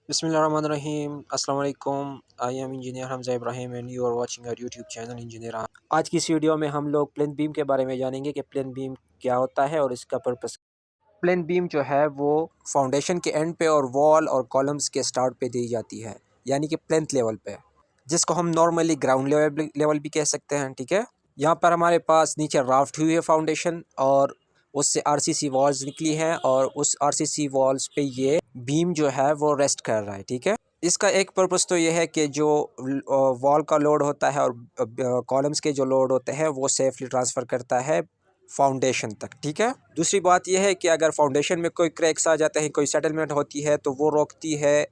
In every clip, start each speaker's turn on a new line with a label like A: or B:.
A: बिस्मिल्लाहिर्रहमानिर्रहीम अस्सलाम वालेकुम। I am engineer Hamza Ibrahim and you are watching our YouTube channel engineer. आज की इस वीडियो में हम लोग प्लेन बीम के बारे में जानेंगे कि प्लेन बीम क्या होता है और इसका पर्पस। प्लेन बीम जो है वो फाउंडेशन के एंड पे और वॉल और कॉलम्स के स्टार्ट पे दी जाती है, यानी कि प्लेंथ लेवल पे, जिसको हम नॉर्मली ग्राउंड लेवल भी कह सकते हैं। ठीक है, यहाँ पर हमारे पास नीचे राफ्ट हुई है फाउंडेशन और उससे आरसीसी वॉल्स निकली हैं और उस आरसीसी वॉल्स पे ये बीम जो है वो रेस्ट कर रहा है। ठीक है, इसका एक पर्पस तो ये है कि जो वॉल का लोड होता है और कॉलम्स के जो लोड होते हैं वो सेफली ट्रांसफ़र करता है फाउंडेशन तक। ठीक है, दूसरी बात यह है कि अगर फाउंडेशन में कोई क्रैक्स आ जाते हैं, कोई सेटलमेंट होती है, तो वो रोकती है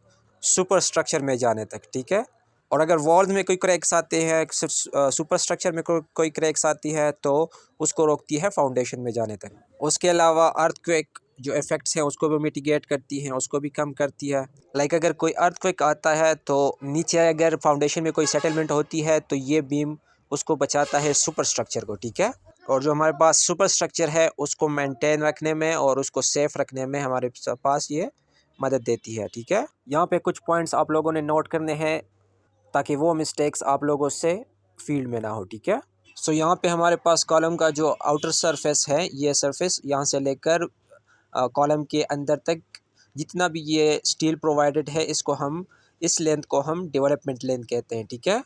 A: सुपर स्ट्रक्चर में जाने तक। ठीक है, और अगर वॉल्स में कोई क्रैक्स आते हैं, सुपर स्ट्रक्चर में कोई क्रैक्स आती है, तो उसको रोकती है फाउंडेशन में जाने तक। उसके अलावा अर्थक्वेक जो इफ़ेक्ट्स हैं उसको भी मिटिगेट करती हैं, उसको भी कम करती है। लाइक अगर कोई अर्थक्वेक आता है तो नीचे अगर फाउंडेशन में कोई सेटलमेंट होती है तो ये बीम उसको बचाता है सुपर स्ट्रक्चर को। ठीक है, और जो हमारे पास सुपर स्ट्रक्चर है उसको मेंटेन रखने में और उसको सेफ़ रखने में हमारे पास ये मदद देती है। ठीक है, यहाँ पे कुछ पॉइंट्स आप लोगों ने नोट करने हैं ताकि वो मिस्टेक्स आप लोगों से फील्ड में ना हो। ठीक है, सो यहाँ पे हमारे पास कॉलम का जो आउटर सरफेस है, ये सरफेस यहाँ से लेकर कॉलम के अंदर तक जितना भी ये स्टील प्रोवाइडेड है, इस लेंथ को हम डेवलपमेंट लेंथ कहते हैं। ठीक है,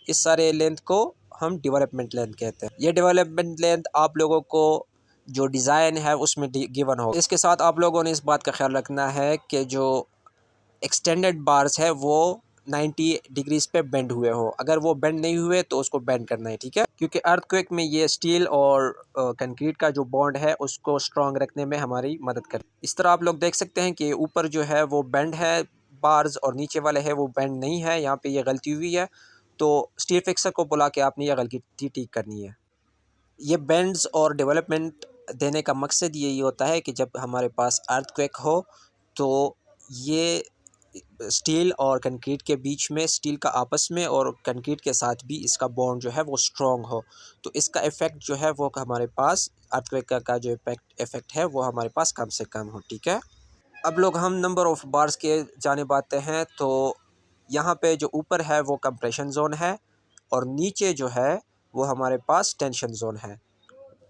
A: इस सारे लेंथ को हम डेवलपमेंट लेंथ कहते हैं। ये डेवलपमेंट लेंथ आप लोगों को जो डिज़ाइन है उसमें गिवन हो। इसके साथ आप लोगों ने इस बात का ख्याल रखना है कि जो एक्सटेंडेड बार्स है वो 90 डिग्रीज पे बेंड हुए हो। अगर वो बेंड नहीं हुए तो उसको बेंड करना है। ठीक है, क्योंकि अर्थक्वेक में ये स्टील और कंक्रीट का जो बॉन्ड है उसको स्ट्रॉन्ग रखने में हमारी मदद करती है। इस तरह आप लोग देख सकते हैं कि ऊपर जो है वो बेंड है बार्स और नीचे वाले है वो बेंड नहीं है। यहाँ पे ये गलती हुई है, तो स्टील फिक्सर को बुला के आपने ये गलती ठीक करनी है। ये बेंड्स और डेवलपमेंट देने का मकसद यही होता है कि जब हमारे पास अर्थक्वेक हो तो ये स्टील और कंक्रीट के बीच में, स्टील का आपस में और कंक्रीट के साथ भी इसका बॉन्ड जो है वो स्ट्रॉन्ग हो, तो इसका इफ़ेक्ट जो है वो हमारे पास अर्थक्वेक का जो इफ़ेक्ट है वो हमारे पास कम से कम हो। ठीक है, अब लोग हम नंबर ऑफ़ बार्स के जानिब आते हैं। तो यहाँ पे जो ऊपर है वो कंप्रेशन ज़ोन है और नीचे जो है वो हमारे पास टेंशन ज़ोन है।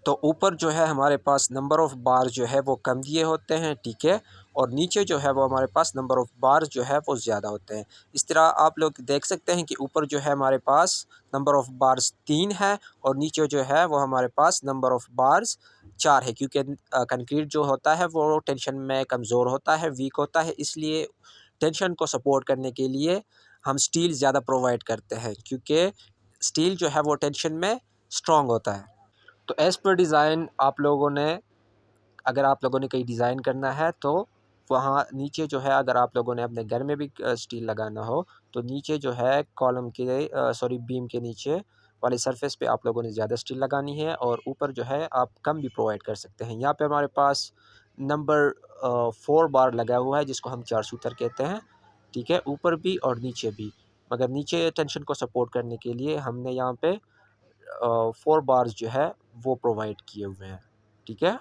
A: तो ऊपर जो है हमारे पास नंबर ऑफ़ बार जो है वो कम दिए होते हैं। ठीक है, और नीचे जो है वो हमारे पास नंबर ऑफ़ बार जो है वो ज़्यादा होते हैं। इस तरह आप लोग देख सकते हैं कि ऊपर जो है हमारे पास नंबर ऑफ़ बार्स 3 है और नीचे जो है वो हमारे पास नंबर ऑफ़ बार्स 4 है, क्योंकि कंक्रीट जो होता है वो टेंशन में कमज़ोर होता है, वीक होता है, इसलिए टेंशन को सपोर्ट करने के लिए हम स्टील ज़्यादा प्रोवाइड करते हैं, क्योंकि स्टील जो है वो टेंशन में स्ट्रॉन्ग होता है। तो एज़ पर डिज़ाइन आप लोगों ने, अगर आप लोगों ने कहीं डिज़ाइन करना है तो वहाँ नीचे जो है, अगर आप लोगों ने अपने घर में भी स्टील लगाना हो तो नीचे जो है कॉलम के बीम के नीचे वाले सरफेस पे आप लोगों ने ज़्यादा स्टील लगानी है और ऊपर जो है आप कम भी प्रोवाइड कर सकते हैं। यहाँ पे हमारे पास नंबर 4 बार लगा हुआ है जिसको हम 4 सूतर कहते हैं। ठीक है, ऊपर भी और नीचे भी, मगर नीचे टेंशन को सपोर्ट करने के लिए हमने यहाँ पे 4 बार्स जो है वो प्रोवाइड किए हुए हैं। ठीक है,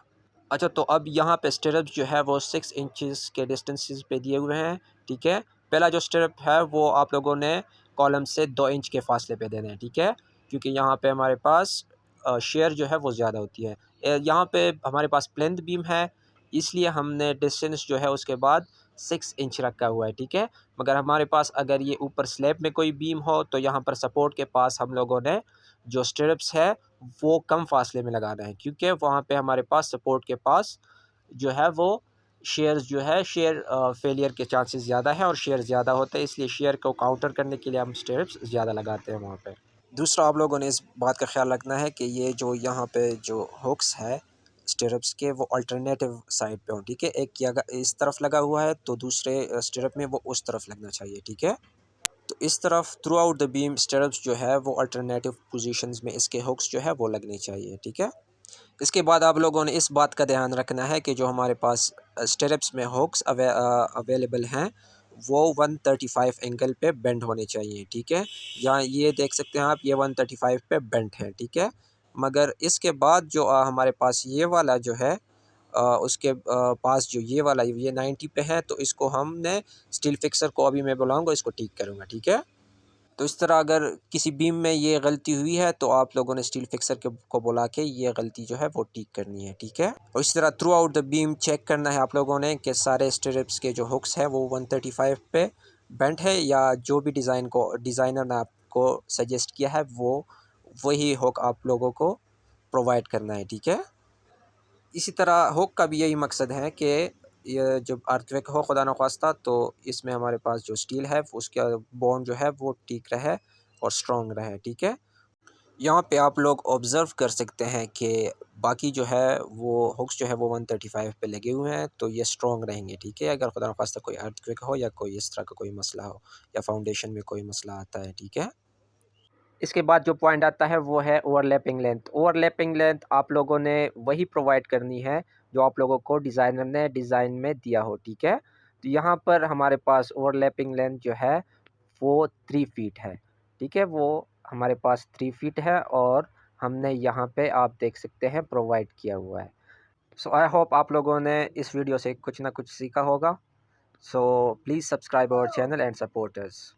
A: अच्छा, तो अब यहाँ पे स्टिरप्स जो है वो 6 इंचेस के डिस्टेंसेस पे दिए हुए हैं। ठीक है, पहला जो स्टिरप है वो आप लोगों ने कॉलम से 2 इंच के फासले पे देना है। ठीक है, क्योंकि यहाँ पे हमारे पास शेयर जो है वो ज़्यादा होती है। यहाँ पे हमारे पास प्लेंथ बीम है, इसलिए हमने डिस्टेंस जो है उसके बाद 6 इंच रखा हुआ है। ठीक है, मगर हमारे पास अगर ये ऊपर स्लैब में कोई बीम हो तो यहाँ पर सपोर्ट के पास हम लोगों ने जो स्टिरप्स है वो कम फासले में लगाना है, क्योंकि वहाँ पे हमारे पास सपोर्ट के पास जो है वो शेयर फेलियर के चांसेस ज़्यादा है और शेयर ज़्यादा होते हैं, इसलिए शेयर को काउंटर करने के लिए हम स्टिरप्स ज़्यादा लगाते हैं वहाँ पे। दूसरा, आप लोगों ने इस बात का ख्याल रखना है कि ये जो यहाँ पे जो हुक्स है स्टिरप्स के वो अल्टरनेटिव साइड पे हो। ठीक है, एक इस तरफ लगा हुआ है तो दूसरे स्टिरप में वो उस तरफ लगना चाहिए। ठीक है, तो इस तरफ through out the beam stirrups जो है वो अल्टरनेटिव पोजीशंस में इसके हुक्स जो है वो लगने चाहिए। ठीक है, इसके बाद आप लोगों ने इस बात का ध्यान रखना है कि जो हमारे पास स्टिरप्स में हुक्स अवेलेबल हैं वो 135 एंगल पे बेंड होने चाहिए। ठीक है, यहाँ ये देख सकते हैं आप, ये 135 पे बेंड है। ठीक है, मगर इसके बाद जो हमारे पास ये वाला जो है उसके पास जो ये वाला ये 90 पे है, तो इसको हमने स्टील फिक्सर को अभी मैं बुलाऊंगा, इसको ठीक करूँगा, ठीक है। तो इस तरह अगर किसी बीम में ये गलती हुई है तो आप लोगों ने स्टील फिक्सर को बुला के ये गलती जो है वो ठीक करनी है, ठीक है। और इस तरह throughout the beam check करना है आप लोगों ने कि सारे स्ट्रिप्स के जो हुक्स है वो 135 पे बेंट है, या जो भी डिज़ाइनर ने आपको सजेस्ट किया है वो वही हुक आप लोगों को प्रोवाइड करना है, ठीक है। इसी तरह हुक का भी यही मकसद है कि ये जब अर्थक्वेक हो खुदा न ख्वास्ता, तो इसमें हमारे पास जो स्टील है उसका बॉन्ड जो है वो ठीक रहे और स्ट्रॉन्ग रहे, ठीक है। यहाँ पे आप लोग ऑब्ज़र्व कर सकते हैं कि बाकी जो है वो हुक्स जो है वो 135 पे लगे हुए हैं, तो ये स्ट्रॉन्ग रहेंगे, ठीक है। अगर खुदा न ख्वास्ता कोई अर्थक्वेक हो या कोई इस तरह का कोई मसला हो या फाउंडेशन में कोई मसला आता है, ठीक है। इसके बाद जो पॉइंट आता है वो है ओवरलैपिंग लेंथ। ओवरलैपिंग लेंथ आप लोगों ने वही प्रोवाइड करनी है जो आप लोगों को डिज़ाइनर ने डिज़ाइन में दिया हो, ठीक है। तो यहाँ पर हमारे पास ओवरलैपिंग लेंथ जो है वो 3 फीट है, ठीक है। वो हमारे पास 3 फीट है और हमने यहाँ पे आप देख सकते हैं प्रोवाइड किया हुआ है। सो आई होप आप लोगों ने इस वीडियो से कुछ ना कुछ सीखा होगा। So please subscribe our channel and support us.